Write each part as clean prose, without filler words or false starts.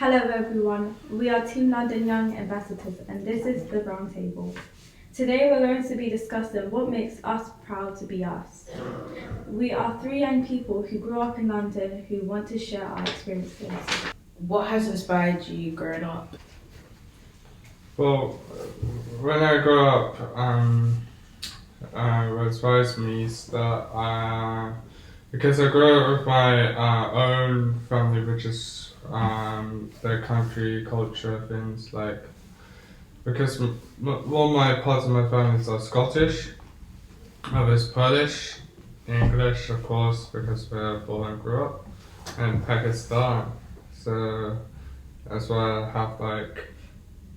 Hello everyone, we are Team London Young Ambassadors and this is the Roundtable. Today we're going to be discussing what makes us proud to be us. We are three young people who grew up in London who want to share our experiences. What has inspired you growing up? Well, when I grew up, what inspires me is that because I grew up with my own family, which is their country culture things like because all my parts of my family are Scottish, others Polish, English of course because we're born and grew up, and Pakistan. So that's why I have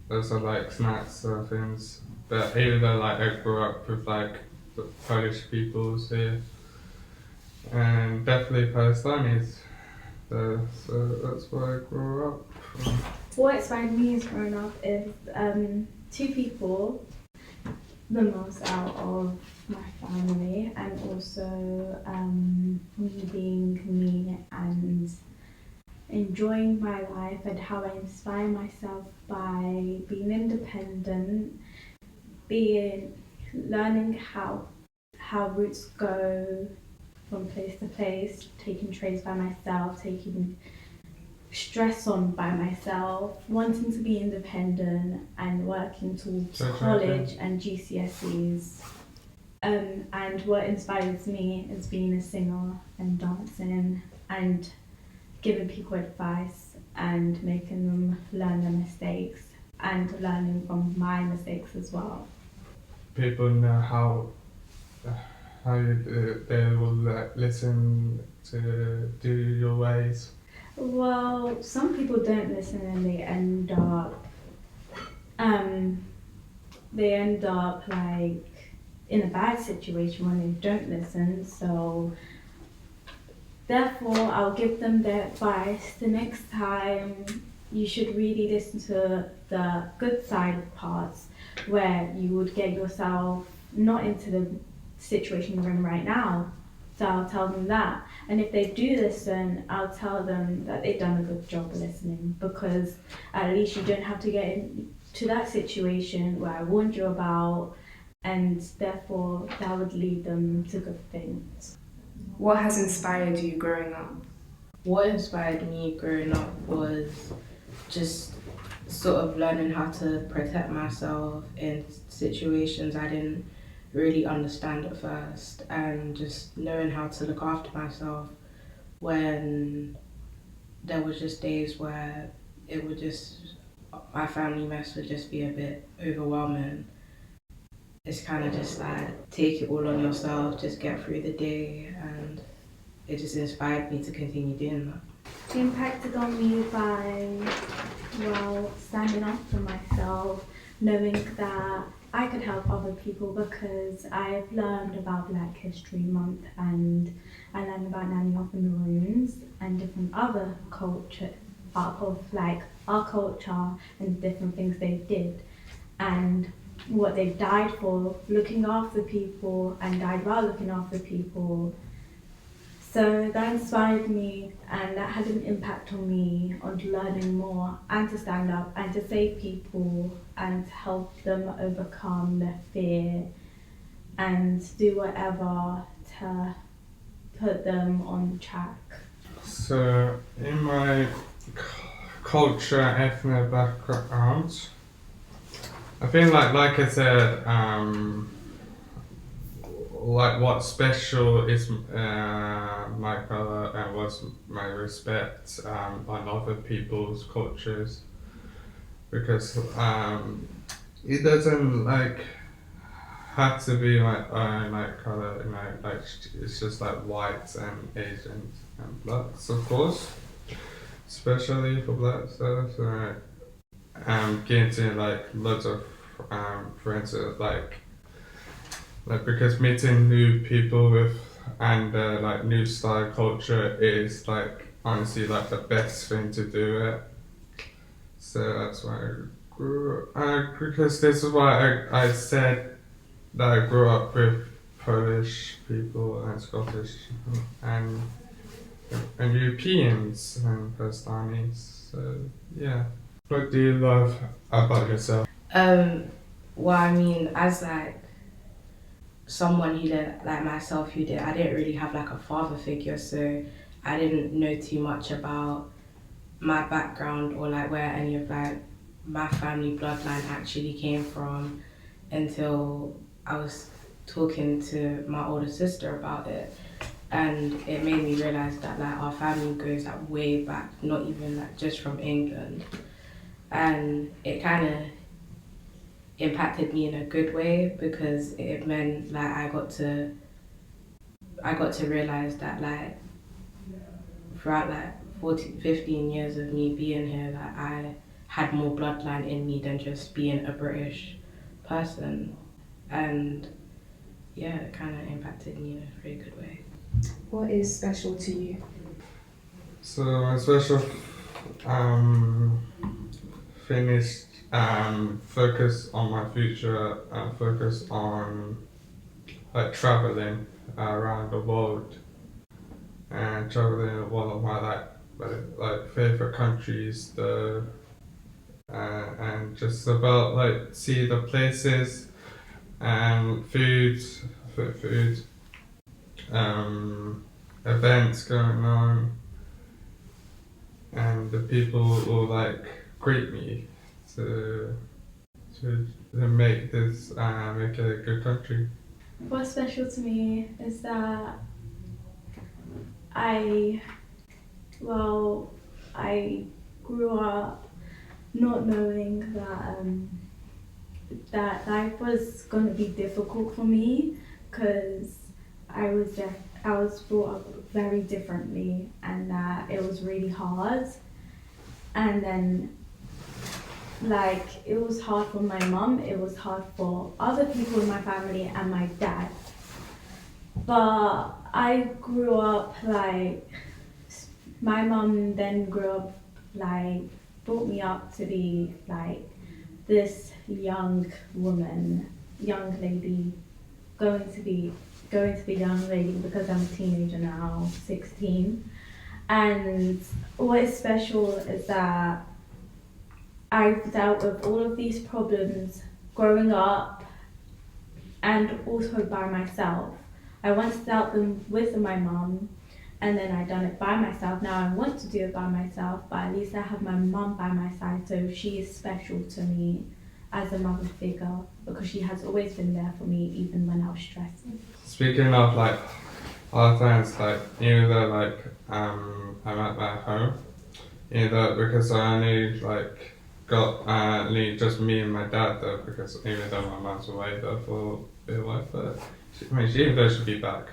those are like snacks or things. But even though like I grew up with like the Polish peoples here and definitely Pakistanis. So that's where I grew up from. What inspired me as growing up is two people, the most out of my family, and also me being me and enjoying my life and how I inspire myself by being independent, learning how routes go from place to place, taking trades by myself, taking stress on by myself, wanting to be independent and working towards college and GCSEs. And what inspires me is being a singer and dancing and giving people advice and making them learn their mistakes and learning from my mistakes as well. People know how they will listen to do your ways. Well, some people don't listen and they end up like in a bad situation when they don't listen. So therefore, I'll give them their advice. The next time, you should really listen to the good side parts where you would get yourself not into the situation you're in right now. So I'll tell them that. And if they do listen, I'll tell them that they've done a good job of listening, because at least you don't have to get into that situation where I warned you about, and therefore that would lead them to good things. What has inspired you growing up? What inspired me growing up was just sort of learning how to protect myself in situations I didn't really understand at first, and just knowing how to look after myself when there was just days where it would just, my family mess would just be a bit overwhelming. It's kind of just like take it all on yourself, just get through the day, and it just inspired me to continue doing that. Impacted on me by, well, standing up for myself, knowing that I could help other people, because I've learned about Black History Month and I learned about nanny off in the rooms and different other culture, part of like our culture and different things they did and what they've died for, looking after people and died while looking after people. So that inspired me, and that had an impact on me on learning more and to stand up and to save people and help them overcome their fear and do whatever to put them on track. So in my culture, ethnic background, I think like I said, like what's special is my color and what's my respect on other people's cultures, because it doesn't like have to be my own like color, you know, like it's just like whites and Asians and blacks, of course, especially for blacks. So getting like loads of friends like because meeting new people with and like new style culture is like honestly like the best thing to do it. So that's why I grew because this is why I said that I grew up with Polish people and Scottish and Europeans and Pakistanis. So Yeah. What do you love about yourself? Well, I mean, as like someone who did like myself who did, I didn't really have like a father figure, so I didn't know too much about my background or like where any of like my family bloodline actually came from until I was talking to my older sister about it, and it made me realize that like our family goes like way back, not even like just from England, and it kind of impacted me in a good way because it meant like I got to realize that like throughout like 14, 15 years of me being here, that I had more bloodline in me than just being a British person, and yeah, it kind of impacted me in a very good way. What is special to you? So my special thing is focus on my future and focus on like traveling around the world and traveling one of my like favorite countries, and just about like see the places and food events going on, and the people will like greet me to to make it a good country. What's special to me is that I, well, I grew up not knowing that life was going to be difficult for me because I was brought up very differently, and that it was really hard. And then like it was hard for my mum, it was hard for other people in my family and my dad. But I grew up like my mum then grew up like brought me up to be like this young woman, young lady, going to be young lady because I'm a teenager now, 16. And what is special is that I've dealt with all of these problems growing up and also by myself. I once dealt them with my mum and then I done it by myself. Now I want to do it by myself, but at least I have my mum by my side, so she is special to me as a mother figure because she has always been there for me even when I was stressed. Speaking of like hard times, like either like I'm at my home, either because I only like got only just me and my dad though, because even though my mom's away though for a bit of life, but even though she'll be back.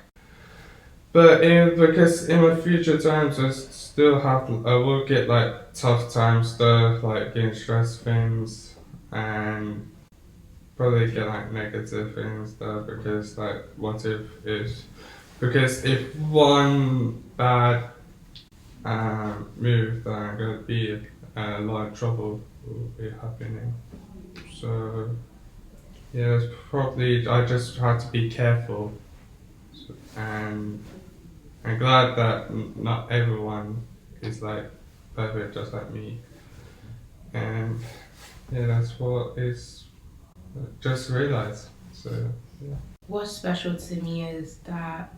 But because in my future times I will get like tough times though, like getting stress things and probably get like negative things though, because like what if because if one bad move, then I'm gonna be a lot of trouble will be happening. So yeah, it's probably I just had to be careful, and I'm glad that not everyone is like perfect just like me, and yeah, that's what is just realized. So yeah. What's special to me is that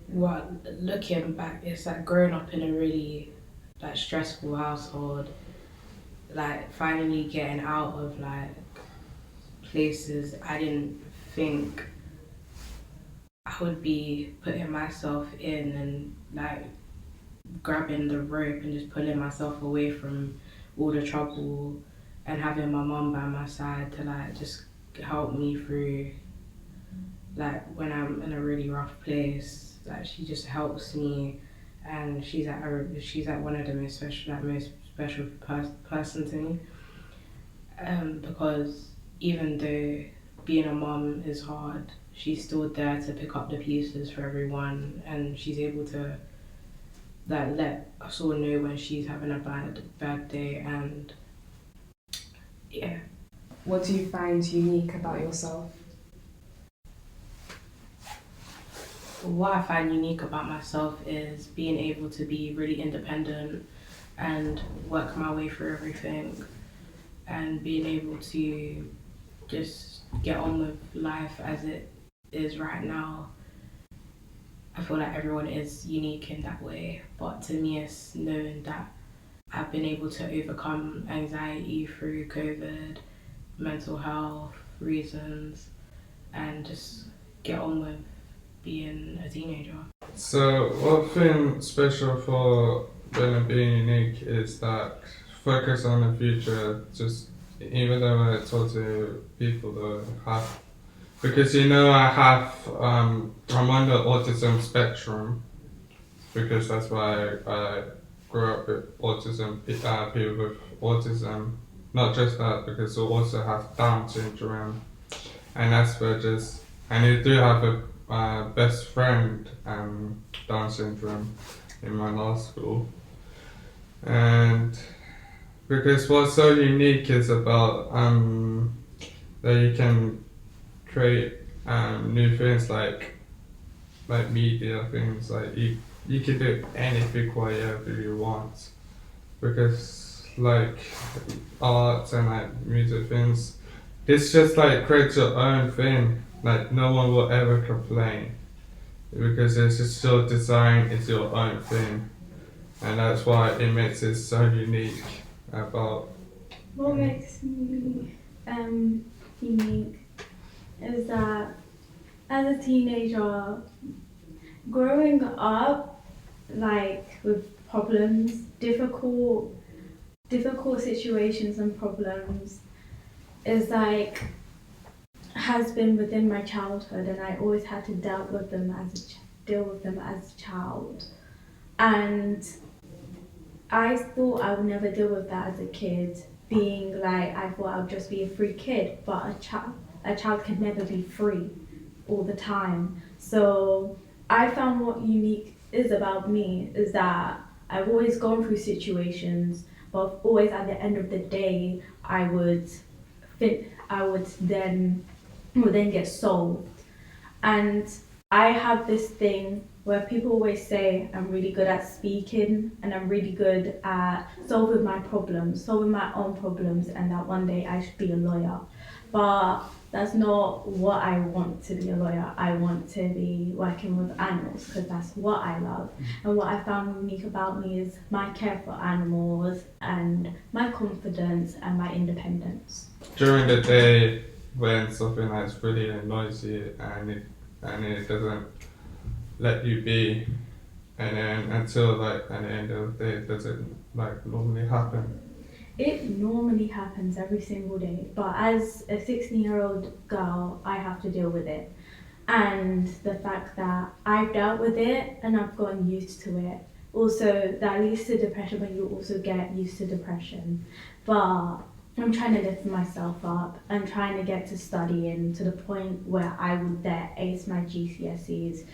what looking back, it's like growing up in a really like stressful household, like finally getting out of like places I didn't think I would be putting myself in, and like grabbing the rope and just pulling myself away from all the trouble, and having my mum by my side to like just help me through like when I'm in a really rough place. Like she just helps me, and she's like one of the most special person to me. Because even though being a mum is hard, she's still there to pick up the pieces for everyone, and she's able to like let us all know when she's having a bad day, and yeah. What do you find unique about yourself? What I find unique about myself is being able to be really independent and work my way through everything, and being able to just get on with life as it is right now. I feel like everyone is unique in that way, but to me, it's knowing that I've been able to overcome anxiety through COVID, mental health reasons, and just get on with being a teenager. So one thing special for being unique is that focus on the future. Just even though I talk to people that have, because I have I'm on the autism spectrum, because that's why I grew up with autism, people with autism. Not just that, because I also have Down syndrome and Asperger's, and I do have a best friend Down syndrome in my law school. And because what's so unique is about that you can create new things like media things, like you can do anything whatever you want, because like art and like music things, it's just like create your own thing, like no one will ever complain, because it's just your design, it's your own thing, and that's why it makes it so unique about. What makes me unique is that as a teenager, growing up like with problems, difficult situations and problems is like has been within my childhood, and I always had to deal with them as a child. And I thought I would never deal with that as a kid, being like I thought I would just be a free kid, but a child can never be free all the time. So I found what unique is about me is that I've always gone through situations, but always at the end of the day, I would then get solved. And I have this thing where people always say I'm really good at speaking and I'm really good at solving my own problems, and that one day I should be a lawyer. But that's not what I want to be a lawyer. I want to be working with animals because that's what I love. And what I found unique about me is my care for animals and my confidence and my independence. During the day, when something that's really noisy and it doesn't let you be, and then until like at the end of the day, does it like normally happen? It normally happens every single day, but as a 16-year-old girl, I have to deal with it. And the fact that I've dealt with it and I've gotten used to it. Also, that leads to depression, but you also get used to depression. But I'm trying to lift myself up. I'm trying to get to studying to the point where I would then ace my GCSEs.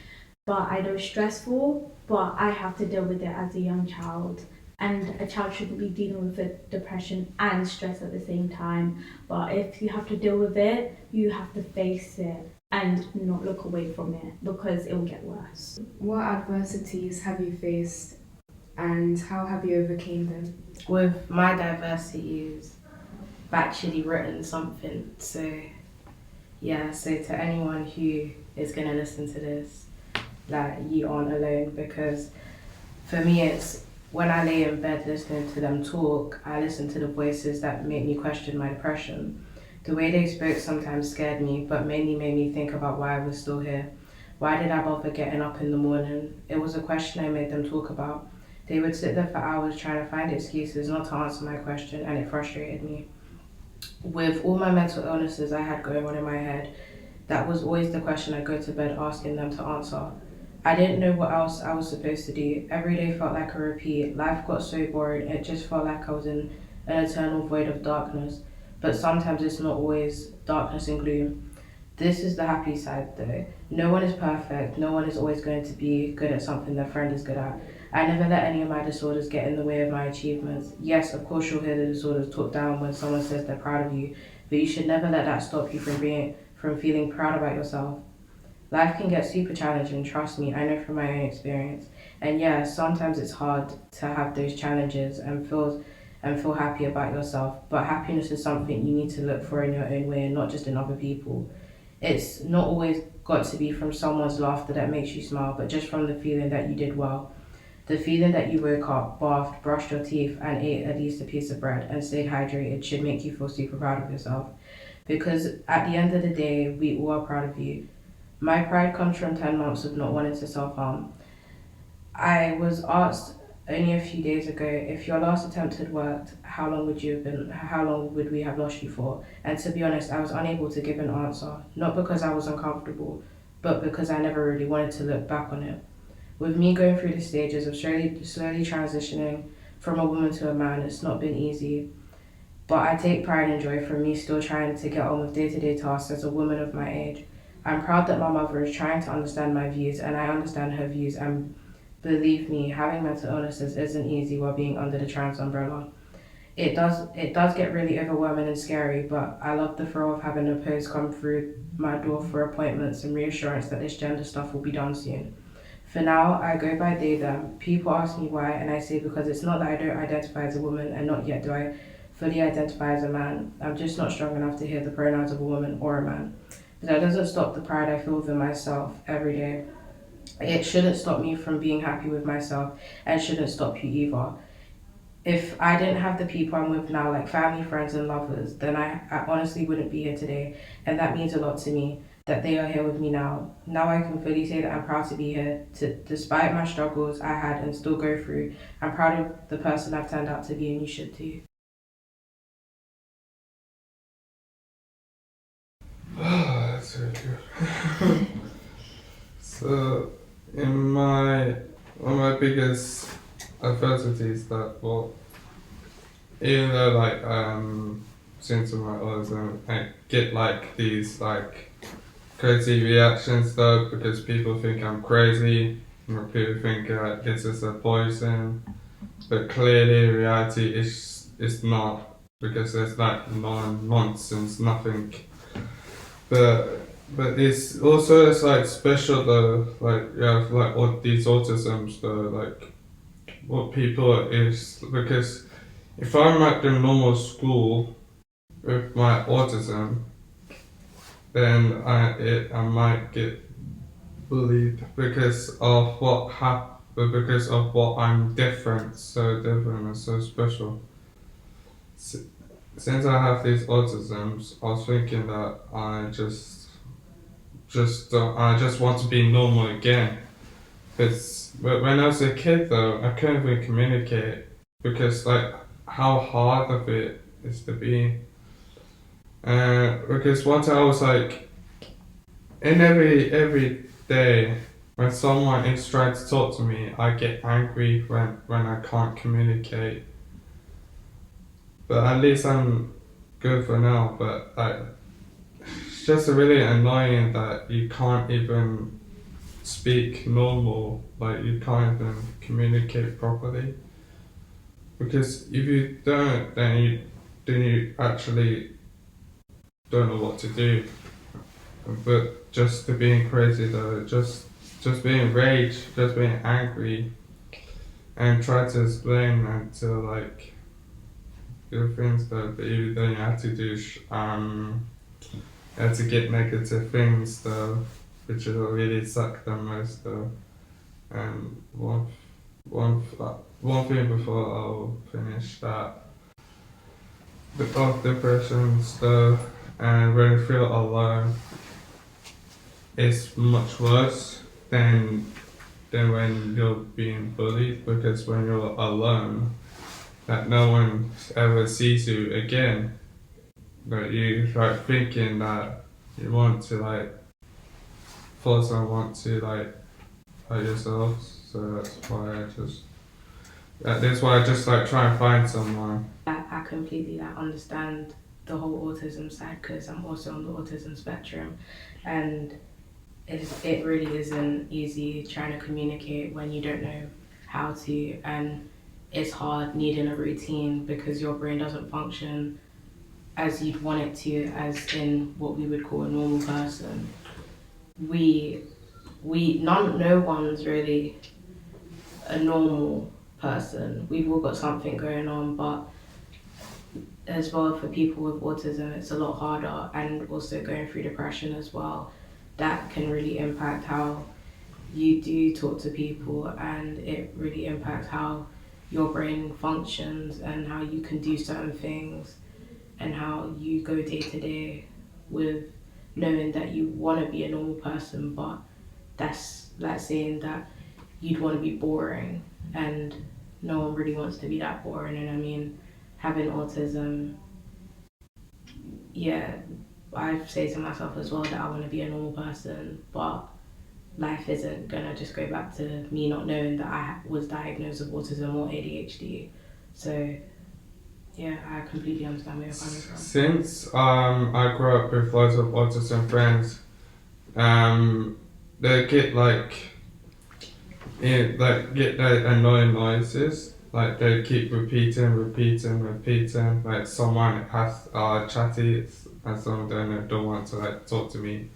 But I know it's stressful, but I have to deal with it as a young child. And a child shouldn't be dealing with it, depression and stress at the same time. But if you have to deal with it, you have to face it and not look away from it, because it will get worse. What adversities have you faced and how have you overcame them? With my diversities, I've actually written something. So to anyone who is going to listen to this, like, you aren't alone, because for me it's when I lay in bed listening to them talk, I listen to the voices that make me question my depression. The way they spoke sometimes scared me, but mainly made me think about why I was still here. Why did I bother getting up in the morning? It was a question I made them talk about. They would sit there for hours trying to find excuses not to answer my question, and it frustrated me. With all my mental illnesses I had going on in my head, that was always the question I'd go to bed asking them to answer. I didn't know what else I was supposed to do. Every day felt like a repeat. Life got so boring, it just felt like I was in an eternal void of darkness. But sometimes it's not always darkness and gloom. This is the happy side though. No one is perfect. No one is always going to be good at something their friend is good at. I never let any of my disorders get in the way of my achievements. Yes, of course you'll hear the disorders talked down when someone says they're proud of you, but you should never let that stop you from feeling proud about yourself. Life can get super challenging, trust me, I know from my own experience. And yeah, sometimes it's hard to have those challenges and feel happy about yourself. But happiness is something you need to look for in your own way and not just in other people. It's not always got to be from someone's laughter that makes you smile, but just from the feeling that you did well. The feeling that you woke up, bathed, brushed your teeth, and ate at least a piece of bread and stayed hydrated should make you feel super proud of yourself. Because at the end of the day, we all are proud of you. My pride comes from 10 months of not wanting to self harm. I was asked only a few days ago, if your last attempt had worked, how long would we have lost you for? And to be honest, I was unable to give an answer, not because I was uncomfortable, but because I never really wanted to look back on it. With me going through the stages of slowly transitioning from a woman to a man, it's not been easy. But I take pride and joy from me still trying to get on with day-to-day tasks as a woman of my age. I'm proud that my mother is trying to understand my views and I understand her views, and believe me, having mental illnesses isn't easy while being under the trans umbrella. It does get really overwhelming and scary, but I love the thrill of having a post come through my door for appointments and reassurance that this gender stuff will be done soon. For now, I go by they, them. People ask me why, and I say because it's not that I don't identify as a woman, and not yet do I fully identify as a man. I'm just not strong enough to hear the pronouns of a woman or a man. But that doesn't stop the pride I feel within myself every day. It shouldn't stop me from being happy with myself, and shouldn't stop you either. If I didn't have the people I'm with now, like family, friends, and lovers, then I honestly wouldn't be here today. And that means a lot to me that they are here with me now. Now I can fully say that I'm proud to be here, despite my struggles I had and still go through. I'm proud of the person I've turned out to be, and you should too. That's very good. So, in my one of my biggest adversities that well, even though like since my autism, I get like these like crazy reactions though because people think I'm crazy, or people think this is a poison, but clearly reality is not because there's like nonsense, nothing. But it's like special though, like you have like all these autisms though, like what people is because if I'm at the normal school with my autism, then I might get bullied because of what I'm so different and so special. Since I have these autisms, I was thinking that I just want to be normal again. But when I was a kid though, I couldn't even communicate because like how hard of it is to be. Because once I was like, in every day when someone is trying to talk to me, I get angry when I can't communicate. But at least I'm good for now. But like, it's just really annoying that you can't even speak normal, like you can't even communicate properly. Because if you don't, then you actually don't know what to do. But just to being crazy though, just being rage, just being angry, and try to explain until like good things though. But even then you have to do you have to get negative things though, which will really suck the most though. And one thing before I'll finish that, of depressions though, and when you feel alone, it's much worse than when you're being bullied because when you're alone, that no one ever sees you again. But you start thinking that you want to like force someone to like hurt yourself. So that's why I just like try and find someone. I completely understand the whole autism side because I'm also on the autism spectrum, and it really isn't easy trying to communicate when you don't know how to, and it's hard needing a routine because your brain doesn't function as you'd want it to, as in what we would call a normal person. no one's really a normal person. We've all got something going on, but as well for people with autism, it's a lot harder, and also going through depression as well. That can really impact how you do talk to people, and it really impacts how your brain functions and how you can do certain things and how you go day to day with knowing that you want to be a normal person, but that's like saying that you'd want to be boring, and no one really wants to be that boring. And I mean, having autism, yeah, I say to myself as well that I want to be a normal person, but life isn't gonna just go back to me not knowing that I was diagnosed with autism or ADHD. So yeah, I completely understand where you're coming from. Since I grew up with lots of autism friends, they get get the annoying noises. Like they keep repeating. Like someone has chatty and someone don't want to like talk to me.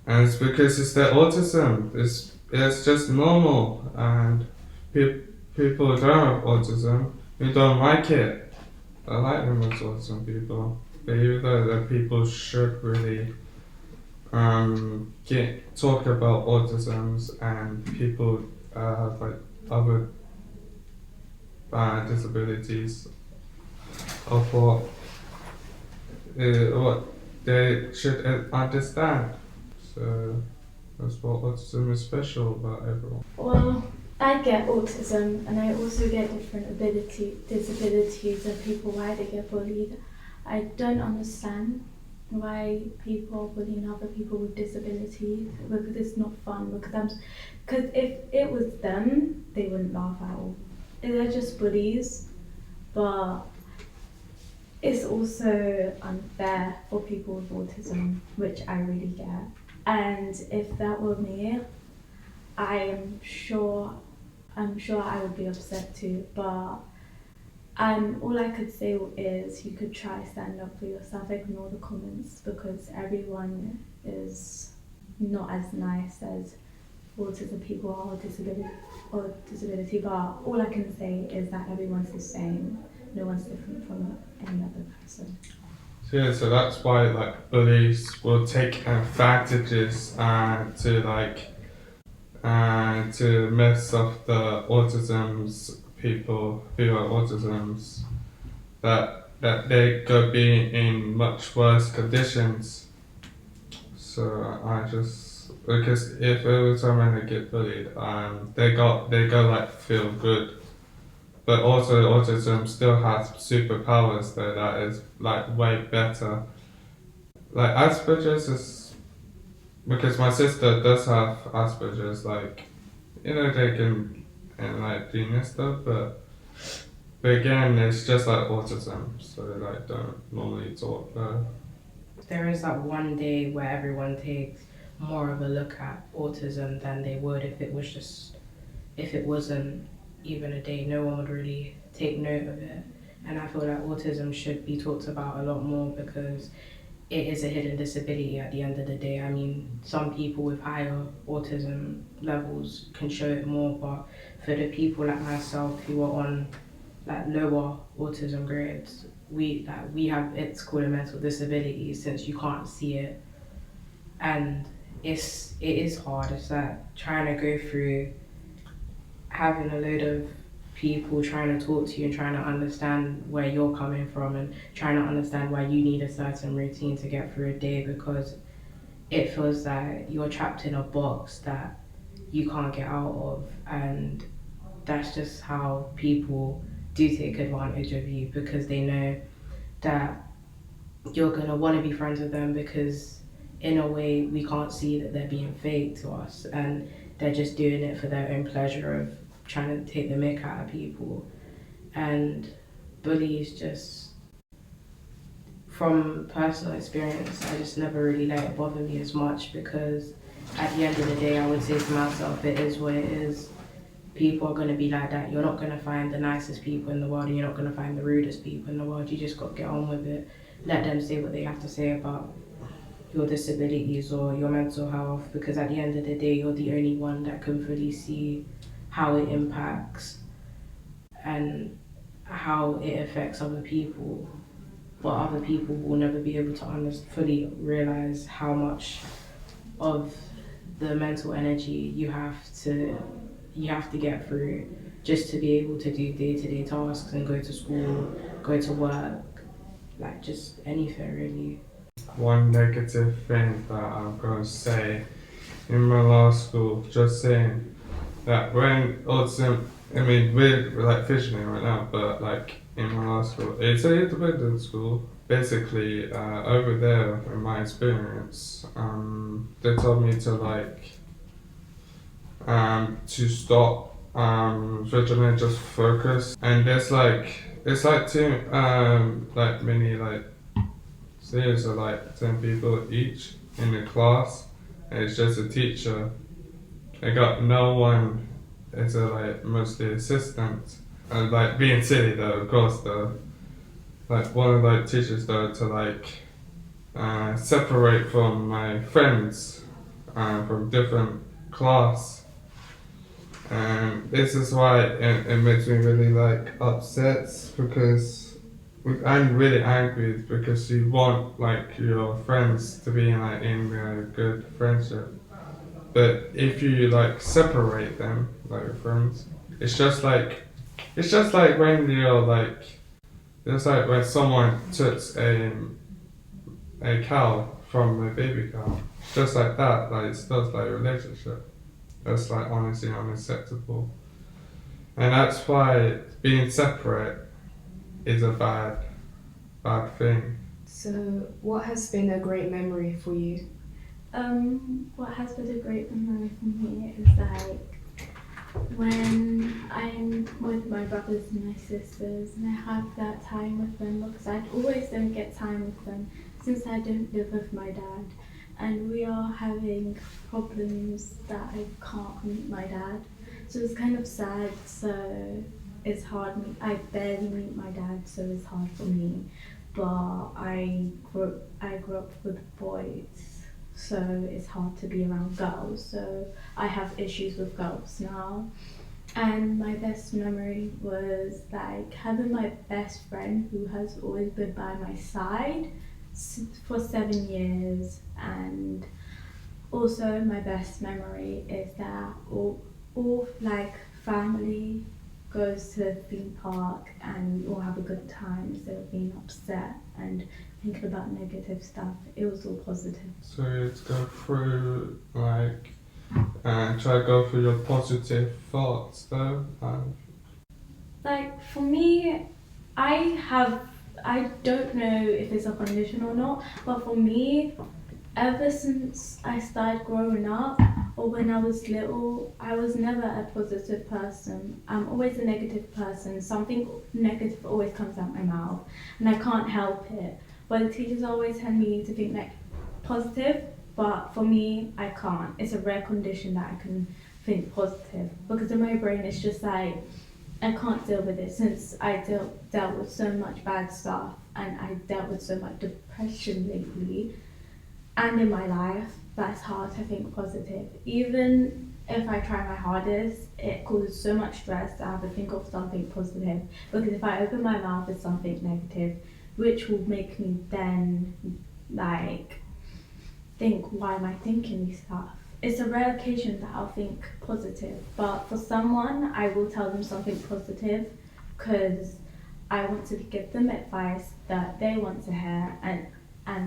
And it's because it's their autism. It's just normal, and people who don't have autism who don't like it. I like them as autism people, but even though that people should really talk about autisms and people have like other disabilities of what they should understand. So that's what autism is special about everyone. Well, I get autism, and I also get different disabilities of people, why they get bullied. I don't understand why people are bullying other people with disabilities, because it's not fun. Because if it was them, they wouldn't laugh at all. They're just bullies, but it's also unfair for people with autism, which I really get. And if that were me, I'm sure I would be upset too. But all I could say is you could try stand up for yourself, ignore the comments, because everyone is not as nice as autism people are, or disability. But all I can say is that everyone's the same. No one's different from any other person. Yeah, so that's why like bullies will take advantages to mess up the autisms people who are autisms that they could be in much worse conditions. So I just because if every time they get bullied, they go like feel good. But also autism still has superpowers though that is like way better. Like Asperger's is because my sister does have Asperger's, like they can and like do this stuff, but again it's just like autism, so they like don't normally talk though. There is that one day where everyone takes more of a look at autism than they would if it wasn't even a day. No one would really take note of it, and I feel like autism should be talked about a lot more because it is a hidden disability at the end of the day. I mean, some people with higher autism levels can show it more, but for the people like myself who are on like lower autism grades, we have, it's called a mental disability since you can't see it, and it is hard. It's like trying to go through having a load of people trying to talk to you and trying to understand where you're coming from and trying to understand why you need a certain routine to get through a day, because it feels like you're trapped in a box that you can't get out of, and that's just how people do take advantage of you, because they know that you're gonna want to be friends with them, because in a way we can't see that they're being fake to us and they're just doing it for their own pleasure of trying to take the mick out of people. And bullies, just from personal experience, I just never really let it bother me as much, because at the end of the day I would say to myself, it is what it is. People are going to be like that. You're not going to find the nicest people in the world, and you're not going to find the rudest people in the world. You just got to get on with it. Let them say what they have to say about your disabilities or your mental health, because at the end of the day, you're the only one that can fully see how it impacts and how it affects other people. But other people will never be able to fully realize how much of the mental energy you have to get through just to be able to do day-to-day tasks and go to school, go to work, like just anything really. One negative thing that I'm going to say in my last school, just saying that when autism, I mean, we're like visioning right now, but like in my last school, it's an independent school. Basically, over there, in my experience, they told me to like, to stop vigilant, just focus. And there's like, it's like two, like many like series of like 10 people each in the class, and it's just a teacher. I got no one as a like mostly assistant. And like being silly though, of course though. Like one of the teachers though to like separate from my friends from different class. And this is why it makes me really like upset, because I'm really angry because you want like your friends to be like in a good friendship. But if you like separate them, like your friends, it's just like when you're like, it's like when someone takes a cow from a baby cow, just like that. Like it's just like a relationship. That's like honestly unacceptable, and that's why being separate is a bad thing. So, what has been a great memory for you? What has been a great memory for me is like when I'm with my brothers and my sisters and I have that time with them, because I always don't get time with them since I don't live with my dad, and we are having problems that I can't meet my dad, so it's kind of sad. So it's hard. I barely meet my dad, so it's hard for me. But I grew up with boys, so it's hard to be around girls. So I have issues with girls now. And my best memory was like having my best friend who has always been by my side for 7 years. And also my best memory is that all like family goes to the theme park and we all have a good time instead of being upset and thinking about negative stuff. It was all positive. So you have to go through like and try to go through your positive thoughts though. Like for me, I don't know if it's a condition or not, but for me, ever since I started growing up or when I was little, I was never a positive person. I'm always a negative person. Something negative always comes out my mouth and I can't help it. But the teachers always tell me to think like positive, but for me, I can't. It's a rare condition that I can think positive, because in my brain it's just like I can't deal with it since I dealt with so much bad stuff and I dealt with so much depression lately and in my life, that's hard to think positive. Even if I try my hardest, it causes so much stress to have to think of something positive, because if I open my mouth with something negative, which will make me then like think, why am I thinking this stuff? It's a rare occasion that I'll think positive, but for someone I will tell them something positive because I want to give them advice that they want to hear, and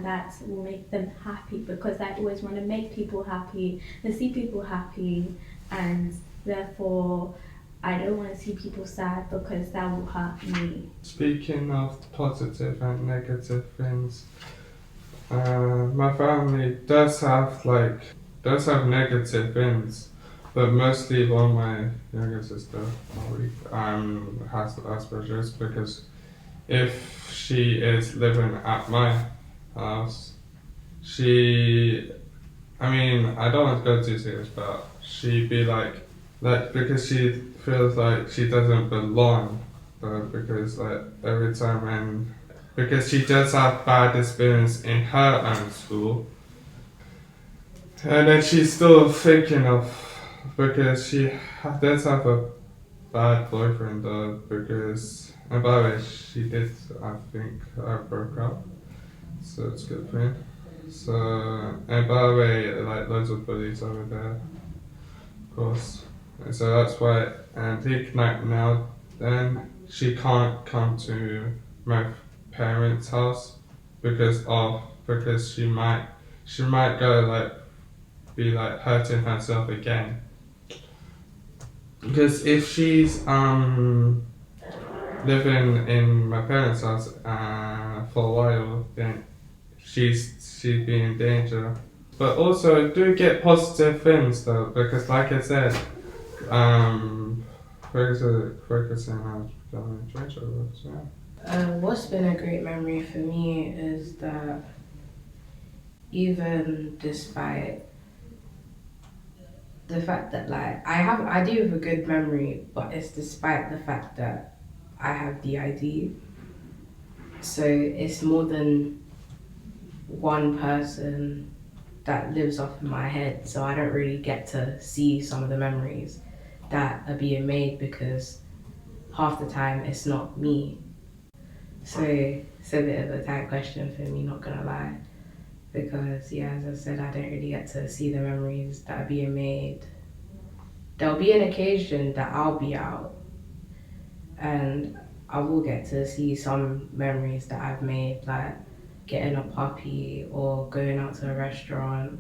that will make them happy, because I always want to make people happy and see people happy, and therefore I don't want to see people sad because that will hurt me. Speaking of positive and negative things, my family does have negative things, but mostly one of my younger sister has Asperger's, because if she is living at my house, I don't want to go too serious, but she'd be like because she feels like she doesn't belong, because like every time because she does have bad experience in her own school, And then she's still thinking of, because she does have a bad boyfriend though, because, and by the way, she did, I think, broke up, so it's a good thing. So, and by the way, like loads of bullies over there, of course. And so that's why, and now, then she can't come to my parents' house because she might go like be like hurting herself again. Because if she's living in my parents' house for a while, then she'd be in danger. But also do get positive things though, because like I said, focusing on becoming a treasure. What's been a great memory for me is that even despite the fact that like I do have a good memory, but it's despite the fact that I have DID. So it's more than one person that lives off in my head, so I don't really get to see some of the memories that are being made because half the time it's not me. So it's a bit of a tight question for me, not gonna lie. Because yeah, as I said, I don't really get to see the memories that are being made. There'll be an occasion that I'll be out and I will get to see some memories that I've made, like getting a puppy or going out to a restaurant,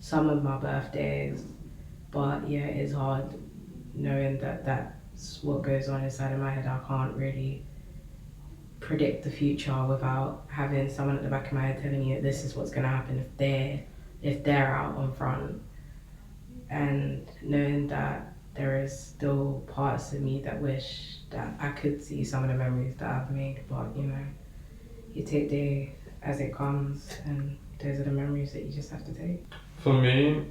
some of my birthdays. But yeah, it's hard knowing that that's what goes on inside of my head. I can't really predict the future without having someone at the back of my head telling you this is what's going to happen if they're out on front, and knowing that there is still parts of me that wish that I could see some of the memories that I've made, but you know, you take day as it comes and those are the memories that you just have to take. For me,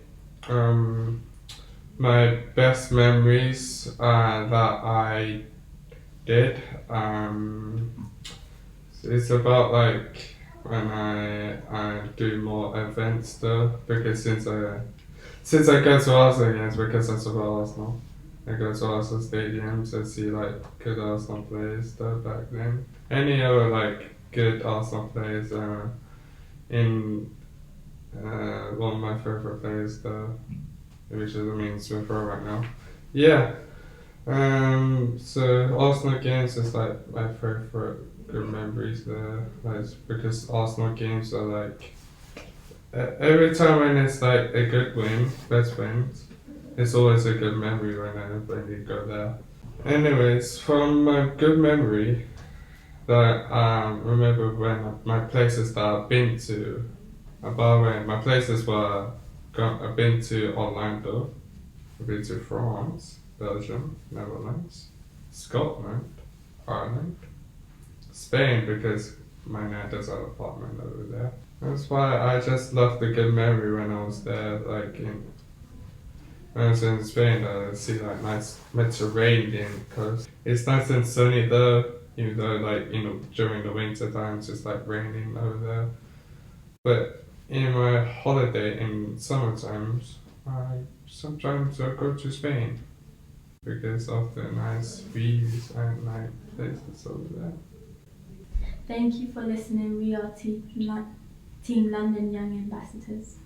my best memories that I did, it's about like when I do more events though, because since I go to Arsenal games, because I support Arsenal, I go to Arsenal stadiums and see like good Arsenal players though back then. Any other like good Arsenal players in one of my favorite players though, which is Smith Rowe right now. Yeah. So Arsenal games is like my favorite good memories there, like because Arsenal games are like every time when it's like a good win, best wins, it's always a good memory when you go there. Anyways, from my good memory that remember when my places that I've been to, about when my places were I've been to Orlando, I've been to France, Belgium, Netherlands, Scotland, Ireland, Spain because my nan does have an apartment over there. That's why I just loved the good memory when I was there, like when I was in Spain, I see like nice Mediterranean coast. It's nice and sunny though, even though like during the winter times it's like raining over there. But in my holiday in summer times, I sometimes go to Spain because of the nice views and nice places over there. Thank you for listening. We are Team London Young Ambassadors.